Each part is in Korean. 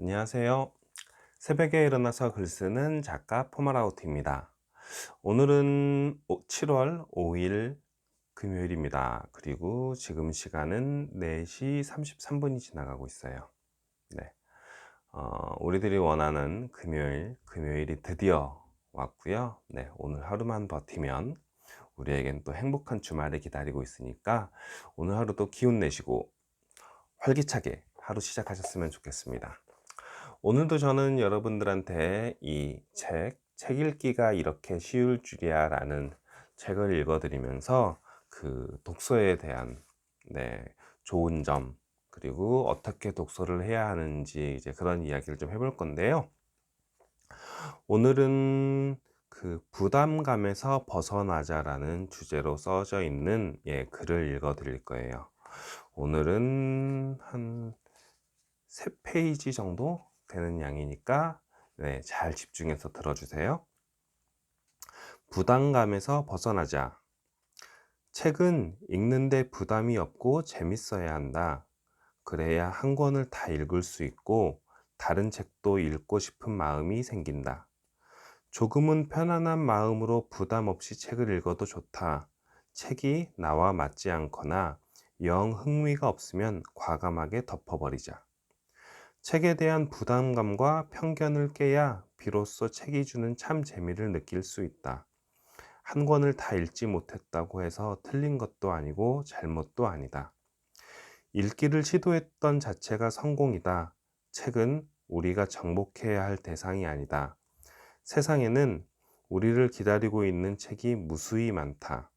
안녕하세요. 새벽에 일어나서 글 쓰는 작가 포마라우트입니다. 오늘은 7월 5일 금요일입니다. 그리고 지금 시간은 4시 33분이 지나가고 있어요. 네. 우리들이 원하는 금요일이 드디어 왔고요. 네, 오늘 하루만 버티면 우리에겐 또 행복한 주말이 기다리고 있으니까 오늘 하루도 기운 내시고 활기차게 하루 시작하셨으면 좋겠습니다. 오늘도 저는 여러분들한테 이 책 읽기가 이렇게 쉬울 줄이야 라는 책을 읽어드리면서 그 독서에 대한 좋은 점, 그리고 어떻게 독서를 해야 하는지 이제 그런 이야기를 좀 해볼 건데요. 오늘은 그 부담감에서 벗어나자라는 주제로 써져 있는 글을 읽어 드릴 거예요. 오늘은 한 3페이지 정도 되는 양이니까 잘 집중해서 들어주세요. 부담감에서 벗어나자. 책은 읽는데 부담이 없고 재밌어야 한다. 그래야 한 권을 다 읽을 수 있고 다른 책도 읽고 싶은 마음이 생긴다. 조금은 편안한 마음으로 부담 없이 책을 읽어도 좋다. 책이 나와 맞지 않거나 영 흥미가 없으면 과감하게 덮어버리자. 책에 대한 부담감과 편견을 깨야 비로소 책이 주는 참 재미를 느낄 수 있다. 한 권을 다 읽지 못했다고 해서 틀린 것도 아니고 잘못도 아니다. 읽기를 시도했던 자체가 성공이다. 책은 우리가 정복해야 할 대상이 아니다. 세상에는 우리를 기다리고 있는 책이 무수히 많다.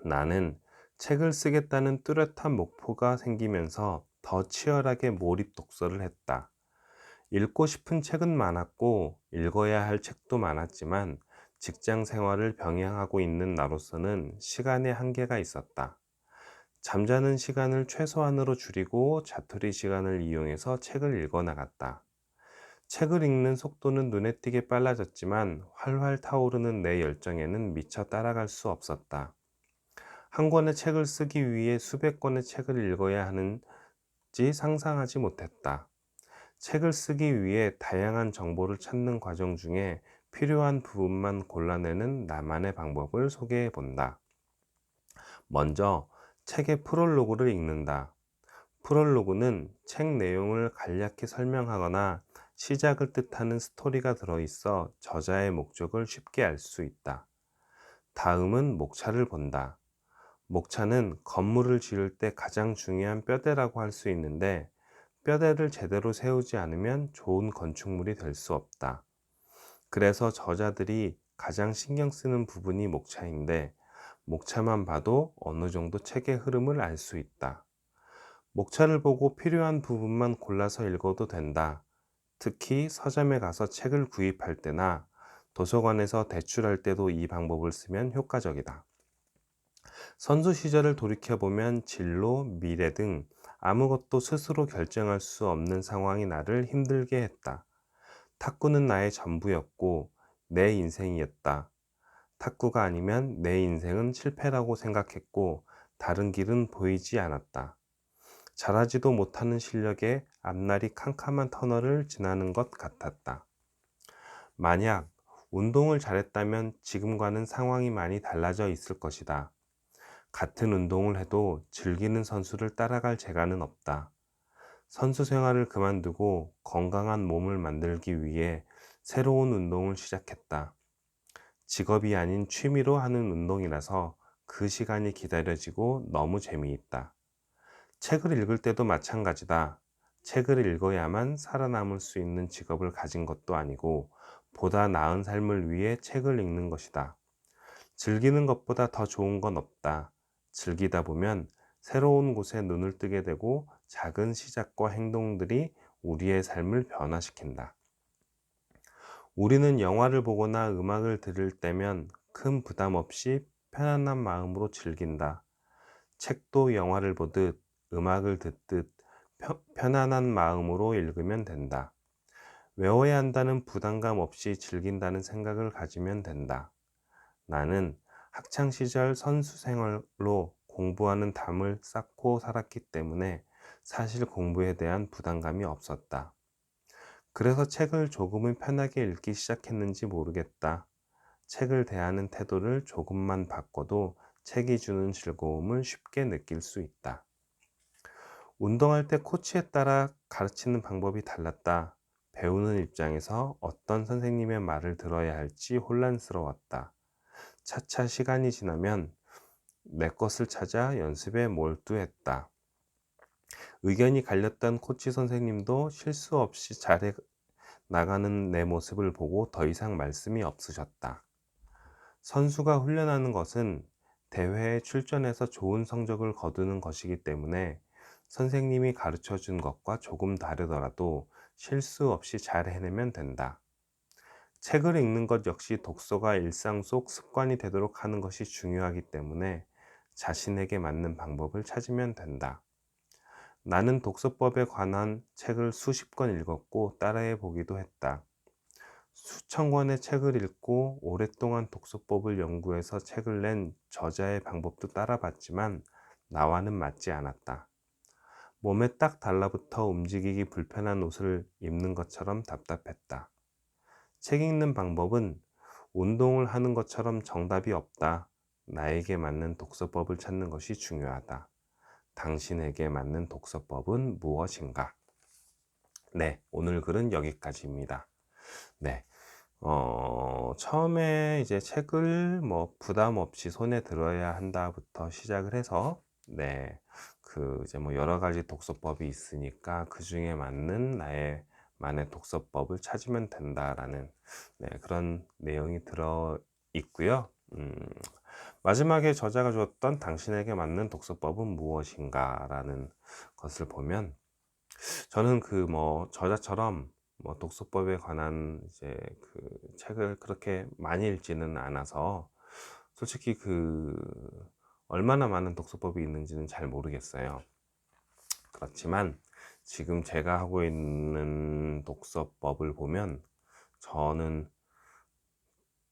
나는 책을 쓰겠다는 뚜렷한 목표가 생기면서 더 치열하게 몰입 독서를 했다. 읽고 싶은 책은 많았고 읽어야 할 책도 많았지만 직장 생활을 병행하고 있는 나로서는 시간의 한계가 있었다. 잠자는 시간을 최소한으로 줄이고 자투리 시간을 이용해서 책을 읽어 나갔다. 책을 읽는 속도는 눈에 띄게 빨라졌지만 활활 타오르는 내 열정에는 미처 따라갈 수 없었다. 한 권의 책을 쓰기 위해 수백 권의 책을 읽어야 하는지 상상하지 못했다. 책을 쓰기 위해 다양한 정보를 찾는 과정 중에 필요한 부분만 골라내는 나만의 방법을 소개해 본다. 먼저 책의 프롤로그를 읽는다. 프롤로그는 책 내용을 간략히 설명하거나 시작을 뜻하는 스토리가 들어있어 저자의 목적을 쉽게 알 수 있다. 다음은 목차를 본다. 목차는 건물을 지을 때 가장 중요한 뼈대라고 할 수 있는데 뼈대를 제대로 세우지 않으면 좋은 건축물이 될 수 없다. 그래서 저자들이 가장 신경 쓰는 부분이 목차인데 목차만 봐도 어느 정도 책의 흐름을 알 수 있다. 목차를 보고 필요한 부분만 골라서 읽어도 된다. 특히 서점에 가서 책을 구입할 때나 도서관에서 대출할 때도 이 방법을 쓰면 효과적이다. 선수 시절을 돌이켜보면 진로, 미래 등 아무것도 스스로 결정할 수 없는 상황이 나를 힘들게 했다. 탁구는 나의 전부였고 내 인생이었다. 탁구가 아니면 내 인생은 실패라고 생각했고 다른 길은 보이지 않았다. 잘하지도 못하는 실력에 앞날이 캄캄한 터널을 지나는 것 같았다. 만약 운동을 잘했다면 지금과는 상황이 많이 달라져 있을 것이다. 같은 운동을 해도 즐기는 선수를 따라갈 재간은 없다. 선수 생활을 그만두고 건강한 몸을 만들기 위해 새로운 운동을 시작했다. 직업이 아닌 취미로 하는 운동이라서 그 시간이 기다려지고 너무 재미있다. 책을 읽을 때도 마찬가지다. 책을 읽어야만 살아남을 수 있는 직업을 가진 것도 아니고 보다 나은 삶을 위해 책을 읽는 것이다. 즐기는 것보다 더 좋은 건 없다. 즐기다 보면 새로운 곳에 눈을 뜨게 되고 작은 시작과 행동들이 우리의 삶을 변화시킨다. 우리는 영화를 보거나 음악을 들을 때면 큰 부담 없이 편안한 마음으로 즐긴다. 책도 영화를 보듯 음악을 듣듯 편안한 마음으로 읽으면 된다. 외워야 한다는 부담감 없이 즐긴다는 생각을 가지면 된다. 나는 학창 시절 선수 생활로 공부하는 담을 쌓고 살았기 때문에 사실 공부에 대한 부담감이 없었다. 그래서 책을 조금은 편하게 읽기 시작했는지 모르겠다. 책을 대하는 태도를 조금만 바꿔도 책이 주는 즐거움을 쉽게 느낄 수 있다. 운동할 때 코치에 따라 가르치는 방법이 달랐다. 배우는 입장에서 어떤 선생님의 말을 들어야 할지 혼란스러웠다. 차차 시간이 지나면 내 것을 찾아 연습에 몰두했다. 의견이 갈렸던 코치 선생님도 실수 없이 잘해 나가는 내 모습을 보고 더 이상 말씀이 없으셨다. 선수가 훈련하는 것은 대회에 출전해서 좋은 성적을 거두는 것이기 때문에 선생님이 가르쳐 준 것과 조금 다르더라도 실수 없이 잘 해내면 된다. 책을 읽는 것 역시 독서가 일상 속 습관이 되도록 하는 것이 중요하기 때문에 자신에게 맞는 방법을 찾으면 된다. 나는 독서법에 관한 책을 수십 권 읽었고 따라해 보기도 했다. 수천 권의 책을 읽고 오랫동안 독서법을 연구해서 책을 낸 저자의 방법도 따라봤지만 나와는 맞지 않았다. 몸에 딱 달라붙어 움직이기 불편한 옷을 입는 것처럼 답답했다. 책 읽는 방법은 운동을 하는 것처럼 정답이 없다. 나에게 맞는 독서법을 찾는 것이 중요하다. 당신에게 맞는 독서법은 무엇인가? 네, 오늘 글은 여기까지입니다. 네. 처음에 이제 책을 뭐 부담 없이 손에 들어야 한다부터 시작을 해서, 네, 이제 뭐 여러 가지 독서법이 있으니까 그 중에 맞는 나의 만의 독서법을 찾으면 된다라는, 네, 그런 내용이 들어 있고요. 마지막에 저자가 주었던 당신에게 맞는 독서법은 무엇인가라는 것을 보면, 저는 뭐 저자처럼 뭐 독서법에 관한 이제 책을 그렇게 많이 읽지는 않아서 솔직히 얼마나 많은 독서법이 있는지는 잘 모르겠어요. 그렇지만 지금 제가 하고 있는 독서법을 보면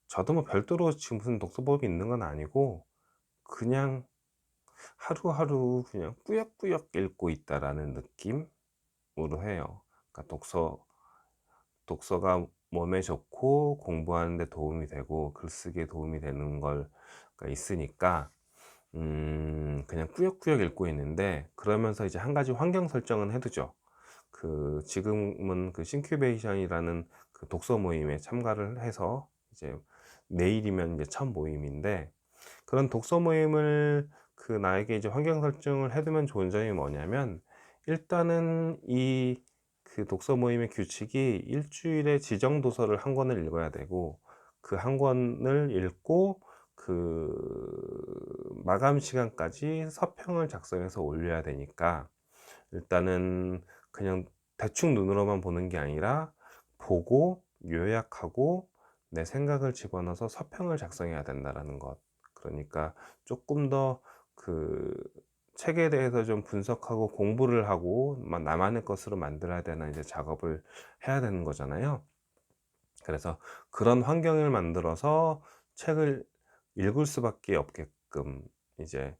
저도 뭐 별도로 지금 무슨 독서법이 있는 건 아니고 그냥 하루하루 그냥 꾸역꾸역 읽고 있다라는 느낌으로 해요. 그러니까 독서가 몸에 좋고 공부하는 데 도움이 되고 글쓰기에 도움이 되는 걸 있으니까 그냥 꾸역꾸역 읽고 있는데, 그러면서 이제 한 가지 환경 설정은 해 두죠. 지금은 싱큐베이션이라는 독서 모임에 참가를 해서 이제 내일이면 이제 첫 모임인데, 그런 독서 모임을 나에게 이제 환경 설정을 해 두면 좋은 점이 뭐냐면, 일단은 독서 모임의 규칙이 일주일에 지정 도서를 한 권을 읽어야 되고, 그 한 권을 읽고 마감 시간까지 서평을 작성해서 올려야 되니까, 일단은 그냥 대충 눈으로만 보는 게 아니라 보고 요약하고 내 생각을 집어넣어서 서평을 작성해야 된다라는 것. 그러니까 조금 더 책에 대해서 좀 분석하고 공부를 하고 나만의 것으로 만들어야 되는 이제 작업을 해야 되는 거잖아요. 그래서 그런 환경을 만들어서 책을 읽을 수밖에 없게끔 이제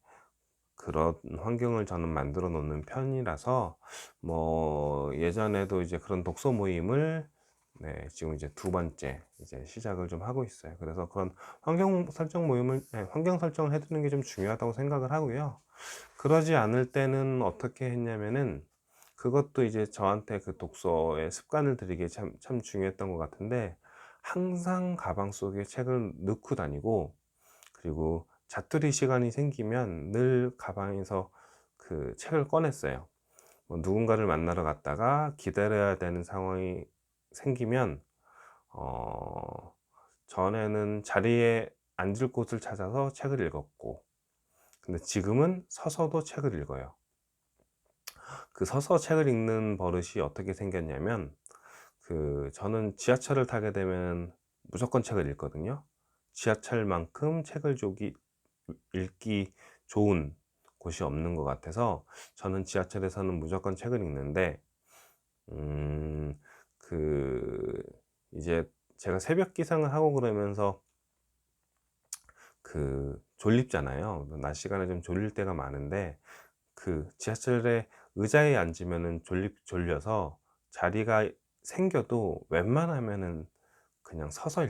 그런 환경을 저는 만들어 놓는 편이라서, 뭐 예전에도 이제 그런 독서 모임을, 네, 지금 이제 두 번째 이제 시작을 좀 하고 있어요. 그래서 그런 환경 설정을 해 두는 게 좀 중요하다고 생각을 하고요. 그러지 않을 때는 어떻게 했냐면은, 그것도 이제 저한테 독서의 습관을 들이기에 참 중요했던 것 같은데, 항상 가방 속에 책을 넣고 다니고, 그리고 자투리 시간이 생기면 늘 가방에서 책을 꺼냈어요. 뭐 누군가를 만나러 갔다가 기다려야 되는 상황이 생기면, 전에는 자리에 앉을 곳을 찾아서 책을 읽었고, 근데 지금은 서서도 책을 읽어요. 서서 책을 읽는 버릇이 어떻게 생겼냐면, 저는 지하철을 타게 되면 무조건 책을 읽거든요. 지하철만큼 책을 읽기 좋은 곳이 없는 것 같아서 저는 지하철에서는 무조건 책을 읽는데, 음, 이제 제가 새벽 기상을 하고 그러면서 졸립잖아요. 낮 시간에 좀 졸릴 때가 많은데, 지하철에 의자에 앉으면은 졸려서 자리가 생겨도 웬만하면은 그냥 서서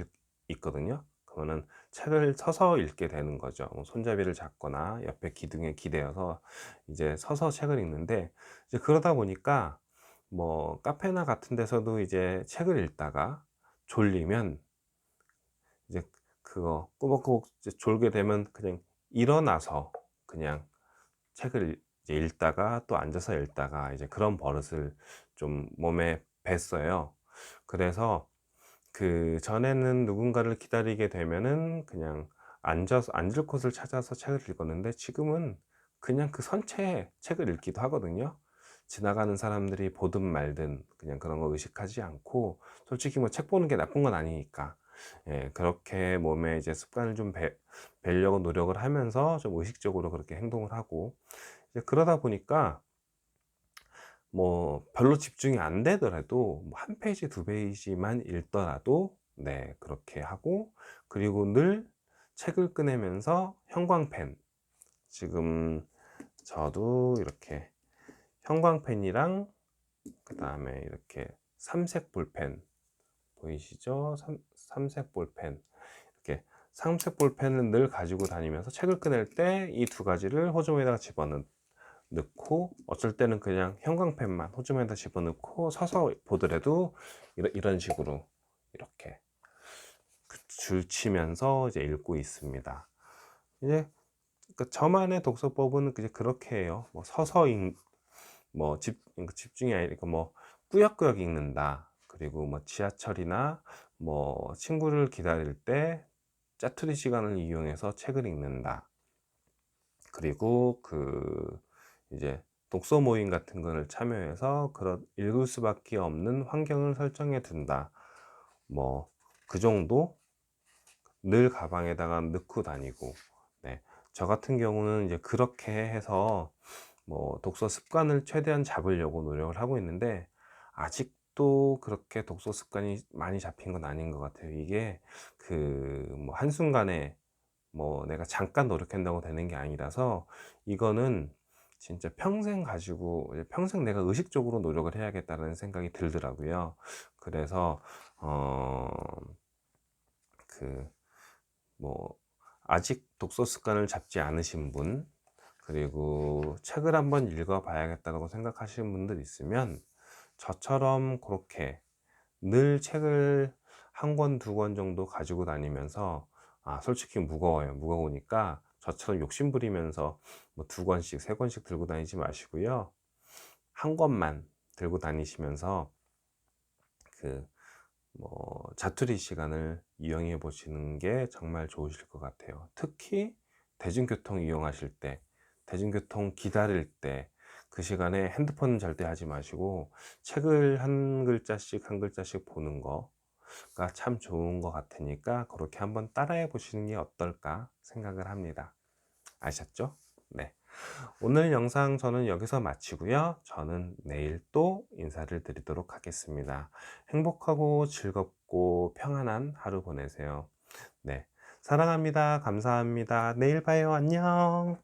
읽거든요. 그러면은 책을 서서 읽게 되는 거죠. 뭐 손잡이를 잡거나 옆에 기둥에 기대어서 이제 서서 책을 읽는데, 이제 그러다 보니까 뭐 카페나 같은 데서도 이제 책을 읽다가 졸리면 이제 그거 꾸벅꾸벅 이제 졸게 되면 그냥 일어나서 그냥 책을 이제 읽다가 또 앉아서 읽다가 이제 그런 버릇을 좀 몸에 뱄어요. 그래서 전에는 누군가를 기다리게 되면은 그냥 앉아서 앉을 곳을 찾아서 책을 읽었는데, 지금은 그냥 그 선체에 책을 읽기도 하거든요. 지나가는 사람들이 보든 말든 그냥 그런 거 의식하지 않고, 솔직히 뭐 책 보는 게 나쁜 건 아니니까 예, 그렇게 몸에 이제 습관을 좀 배려고 노력을 하면서 좀 의식적으로 그렇게 행동을 하고, 이제 그러다 보니까 뭐 별로 집중이 안 되더라도 뭐 한 페이지 두 페이지만 읽더라도 네 그렇게 하고, 그리고 늘 책을 꺼내면서 형광펜, 지금 저도 이렇게 형광펜이랑 그 다음에 이렇게 삼색 볼펜 보이시죠? 삼색 볼펜, 이렇게 삼색 볼펜을 늘 가지고 다니면서 책을 꺼낼 때 이 두 가지를 호주머니에다가 집어넣고, 어쩔 때는 그냥 형광펜만 호주머니에다 집어넣고 서서 보더라도 이런 식으로 이렇게 줄 치면서 이제 읽고 있습니다. 이제 저만의 독서법은 이제 그렇게 해요. 뭐 서서 그러니까 집중이 아니니까 뭐 꾸역꾸역 읽는다. 그리고 뭐 지하철이나 뭐 친구를 기다릴 때 짜투리 시간을 이용해서 책을 읽는다. 그리고 이제 독서 모임 같은 거를 참여해서 그런 읽을 수밖에 없는 환경을 설정해 둔다. 뭐 그 정도 늘 가방에다가 넣고 다니고, 네. 저 같은 경우는 이제 그렇게 해서 뭐 독서 습관을 최대한 잡으려고 노력을 하고 있는데, 아직도 그렇게 독서 습관이 많이 잡힌 건 아닌 것 같아요. 이게 뭐 한순간에 뭐 내가 잠깐 노력한다고 되는 게 아니라서, 이거는 진짜 평생 가지고 평생 내가 의식적으로 노력을 해야겠다는 생각이 들더라고요. 그래서 어 뭐 아직 독서 습관을 잡지 않으신 분, 그리고 책을 한번 읽어 봐야겠다고 생각하시는 분들 있으면 저처럼 그렇게 늘 책을 한 권, 두 권 정도 가지고 다니면서, 솔직히 무거워요. 무거우니까 저처럼 욕심 부리면서 뭐 두 권씩, 세 권씩 들고 다니지 마시고요. 한 권만 들고 다니시면서 자투리 시간을 이용해 보시는 게 정말 좋으실 것 같아요. 특히 대중교통 이용하실 때, 대중교통 기다릴 때, 그 시간에 핸드폰 절대 하지 마시고 책을 한 글자씩 한 글자씩 보는 거가 참 좋은 것 같으니까 그렇게 한번 따라해 보시는 게 어떨까 생각을 합니다. 아셨죠? 네. 오늘 영상 저는 여기서 마치고요. 저는 내일 또 인사를 드리도록 하겠습니다. 행복하고 즐겁고 평안한 하루 보내세요. 네. 사랑합니다. 감사합니다. 내일 봐요. 안녕.